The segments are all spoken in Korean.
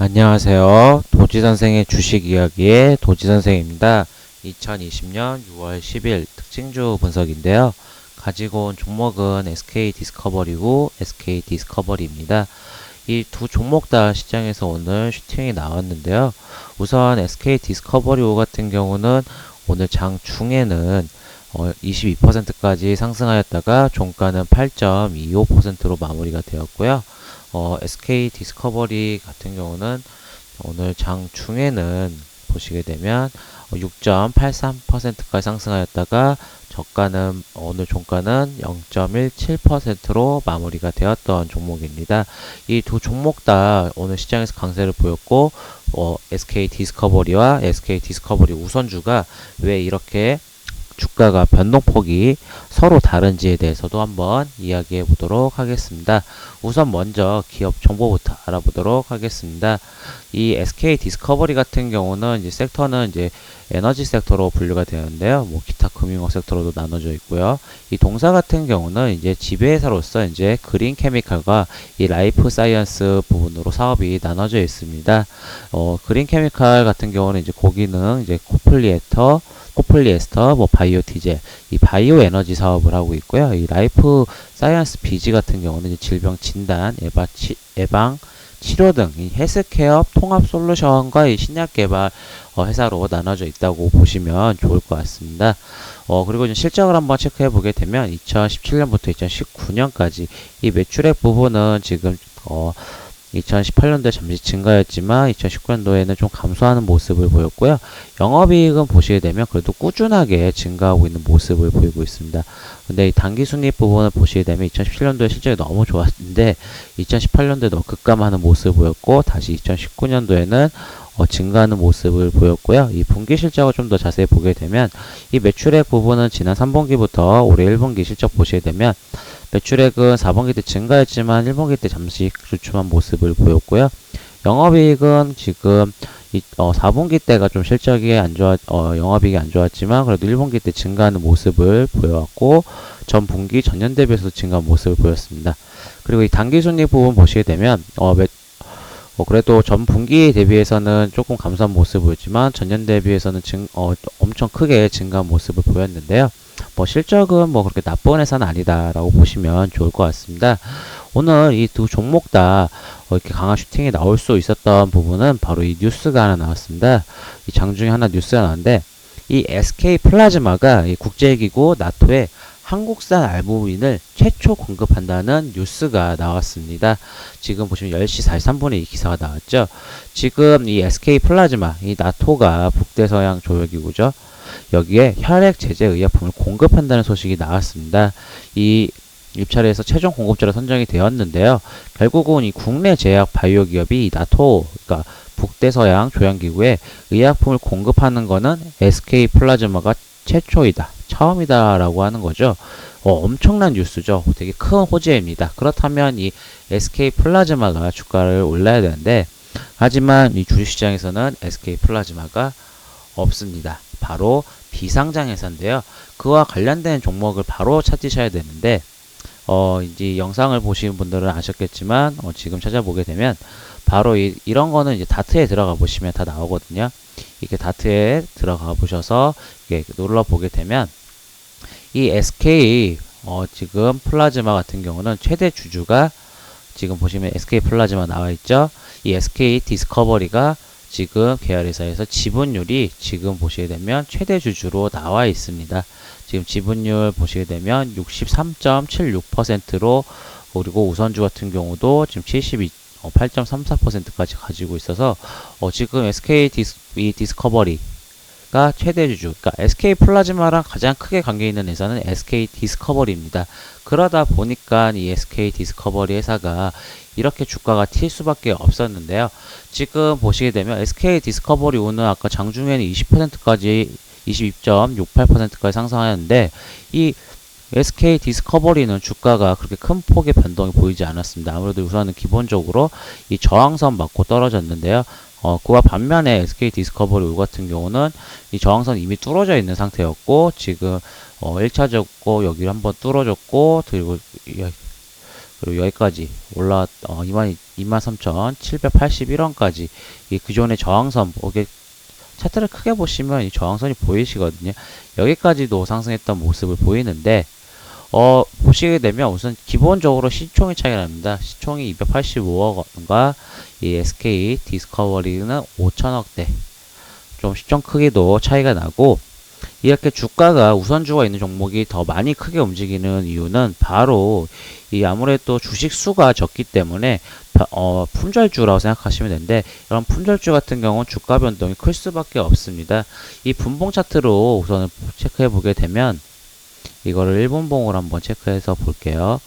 안녕하세요. 도지선생의 주식이야기의 도지선생입니다. 2020년 6월 10일 특징주 분석인데요. 가지고 온 종목은 SK디스커버리고 SK디스커버리입니다. 이 두 종목 다 시장에서 오늘 슈팅이 나왔는데요. 우선 SK디스커버리 같은 경우는 오늘 장 중에는 22%까지 상승하였다가 종가는 8.25%로 마무리가 되었고요. SK 디스커버리 같은 경우는 오늘 장 중에는 보시게 되면 6.83%까지 상승하였다가 저가는 오늘 종가는 0.17%로 마무리가 되었던 종목입니다. 이 두 종목 다 오늘 시장에서 강세를 보였고 SK 디스커버리와 SK 디스커버리 우선주가 왜 이렇게 주가가 변동폭이 서로 다른지에 대해서도 한번 이야기해 보도록 하겠습니다. 우선 먼저 기업 정보부터 알아보도록 하겠습니다. 이 SK 디스커버리 같은 경우는 이제 섹터는 이제 에너지 섹터로 분류가 되는데요. 뭐 기타 금융업 섹터로도 나눠져 있고요. 이 동사 같은 경우는 이제 지배회사로서 이제 그린 케미칼과 이 라이프 사이언스 부분으로 사업이 나눠져 있습니다. 그린 케미칼 같은 경우는 이제 고기능 이제 코플리에스터, 뭐 바이오 디젤, 이 바이오 에너지 사업을 하고 있고요. 이 라이프 사이언스 비지 같은 경우는 이제 질병 진단, 예방, 치료 등 이 헬스케어 통합 솔루션과 이 신약 개발 회사로 나눠져 있다고 보시면 좋을 것 같습니다. 그리고 이제 실적을 한번 체크해 보게 되면 2017년부터 2019년까지 이 매출액 부분은 지금 2018년도에 잠시 증가했지만 2019년도에는 좀 감소하는 모습을 보였고요. 영업이익은 보시게 되면 그래도 꾸준하게 증가하고 있는 모습을 보이고 있습니다. 근데 이 당기순이익 부분을 보시게 되면 2017년도에 실적이 너무 좋았는데 2018년도에 너무 급감하는 모습을 보였고 다시 2019년도에는 증가하는 모습을 보였고요. 이 분기 실적을 좀 더 자세히 보게 되면 이 매출액 부분은 지난 3분기부터 올해 1분기 실적 보시게 되면 매출액은 4분기 때 증가했지만 1분기 때 잠시 주춤한 모습을 보였고요. 영업이익은 지금 4분기 때가 좀 실적이 영업이익이 안 좋았지만 그래도 1분기 때 증가하는 모습을 보여왔고 전 분기 전년 대비해서 증가한 모습을 보였습니다. 그리고 이 당기순이익 부분 보시게 되면 그래도 전 분기 대비해서는 조금 감소한 모습을 보였지만 전년 대비해서는 엄청 크게 증가한 모습을 보였는데요. 실적은 그렇게 나쁜 회사는 아니다라고 보시면 좋을 것 같습니다. 오늘 이 두 종목 다 이렇게 강한 슈팅이 나올 수 있었던 부분은 바로 이 뉴스가 하나 나왔습니다. 이 장중에 하나 뉴스가 나왔는데 이 SK 플라즈마가 이 국제기구 나토에 한국산 알부민을 최초 공급한다는 뉴스가 나왔습니다. 지금 보시면 10시 43분에 이 기사가 나왔죠. 지금 이 SK 플라즈마, 이 나토가 북대서양 조약기구죠. 여기에 혈액 제제 의약품을 공급한다는 소식이 나왔습니다. 이 입찰에서 최종 공급자로 선정이 되었는데요. 결국은 이 국내 제약 바이오 기업이 이 나토, 그러니까 북대서양 조약기구에 의약품을 공급하는 것은 SK 플라즈마가 최초이다. 처음이다 라고 하는 거죠. 엄청난 뉴스죠. 되게 큰 호재입니다. 그렇다면 이 SK 플라즈마가 주가를 올라야 되는데 하지만 이 주식시장에서는 SK 플라즈마가 없습니다. 바로 비상장 회사인데요. 그와 관련된 종목을 바로 찾으셔야 되는데 이제 영상을 보시는 분들은 아셨겠지만 지금 찾아보게 되면 바로 이런 거는 이제 다트에 들어가 보시면 다 나오거든요. 이렇게 다트에 들어가 보셔서 이렇게 눌러 보게 되면 이 SK 지금 플라즈마 같은 경우는 최대 주주가 지금 보시면 SK 플라즈마 나와 있죠. 이 SK 디스커버리가 지금 계열회사에서 지분율이 지금 보시게 되면 최대 주주로 나와 있습니다. 지금 지분율 보시게 되면 63.76%로 그리고 우선주 같은 경우도 지금 8.34%까지 가지고 있어서 지금 SK 디스커버리가 최대 주주, 그러니까 SK 플라즈마랑 가장 크게 관계 있는 회사는 SK 디스커버리입니다. 그러다 보니까 이 SK 디스커버리 회사가 이렇게 주가가 튈 수밖에 없었는데요. 지금 보시게 되면 SK 디스커버리 오늘 아까 장중에는 20%까지 22.68%까지 상승하였는데 이 SK 디스커버리는 주가가 그렇게 큰 폭의 변동이 보이지 않았습니다. 아무래도 우선은 기본적으로 이 저항선 맞고 떨어졌는데요. 그와 반면에 SK 디스커버리 같은 경우는 이 저항선 이미 뚫어져 있는 상태였고 지금 1차적으로 여기를 한번 뚫어줬고 그리고 그리고 여기까지 올라 23,781원까지 이 기존의 저항선, 이게 차트를 크게 보시면 이 저항선이 보이시거든요. 여기까지도 상승했던 모습을 보이는데, 보시게 되면 우선 기본적으로 시총이 차이가 납니다. 시총이 285억 원과 이 SK 디스커버리는 5천억대. 좀 시총 크기도 차이가 나고, 이렇게 주가가 우선주가 있는 종목이 더 많이 크게 움직이는 이유는 바로 이 아무래도 주식 수가 적기 때문에 품절주라고 생각하시면 되는데, 이런 품절주 같은 경우는 주가 변동이 클 수밖에 없습니다. 이 분봉 차트로 우선은 체크해 보게 되면 이거를 일분봉으로 한번 체크해서 볼게요.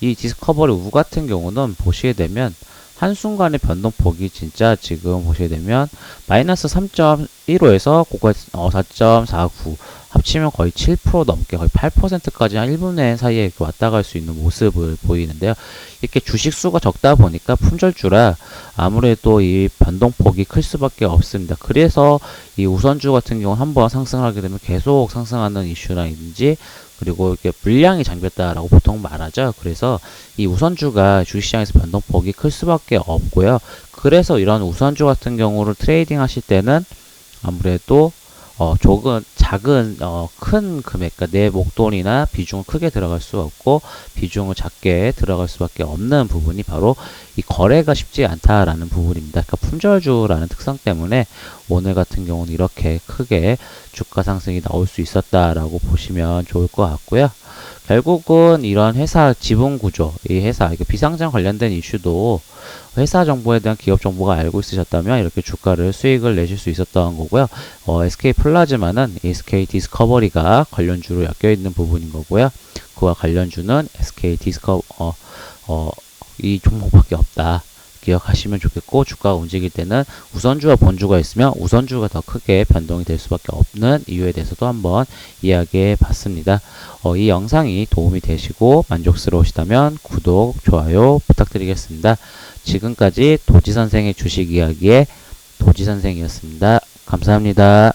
이 디스커버리 우 같은 경우는 보시게 되면 한순간의 변동폭이 진짜 지금 보시게 되면 마이너스 3.15에서 고가 4.49 합치면 거의 7% 넘게 거의 8%까지 한 1분 내 사이에 이렇게 왔다 갈 수 있는 모습을 보이는데요. 이렇게 주식 수가 적다 보니까 품절주라 아무래도 이 변동폭이 클 수밖에 없습니다. 그래서 이 우선주 같은 경우 한번 상승하게 되면 계속 상승하는 이슈라든지, 그리고 이렇게 물량이 잠겼다라고 보통 말하죠. 그래서 이 우선주가 주식시장에서 변동폭이 클 수밖에 없고요. 그래서 이런 우선주 같은 경우를 트레이딩 하실 때는 아무래도 작은 큰 금액, 그러니까 내 목돈이나 비중을 크게 들어갈 수 없고 비중을 작게 들어갈 수밖에 없는 부분이 바로 이 거래가 쉽지 않다라는 부분입니다. 그러니까 품절주라는 특성 때문에 오늘 같은 경우는 이렇게 크게 주가 상승이 나올 수 있었다라고 보시면 좋을 것 같고요. 결국은 이런 회사 지분 구조, 이 회사 비상장 관련된 이슈도 회사 정보에 대한 기업 정보가 알고 있으셨다면 이렇게 주가를 수익을 내실 수 있었던 거고요. SK 플라즈마는 SK 디스커버리가 관련주로 엮여 있는 부분인 거고요. 그와 관련주는 SK 이 종목밖에 없다. 기억하시면 좋겠고, 주가가 움직일 때는 우선주와 본주가 있으면 우선주가 더 크게 변동이 될 수밖에 없는 이유에 대해서도 한번 이야기해 봤습니다. 이 영상이 도움이 되시고 만족스러우시다면 구독, 좋아요 부탁드리겠습니다. 지금까지 도지선생의 주식 이야기의 도지선생이었습니다. 감사합니다.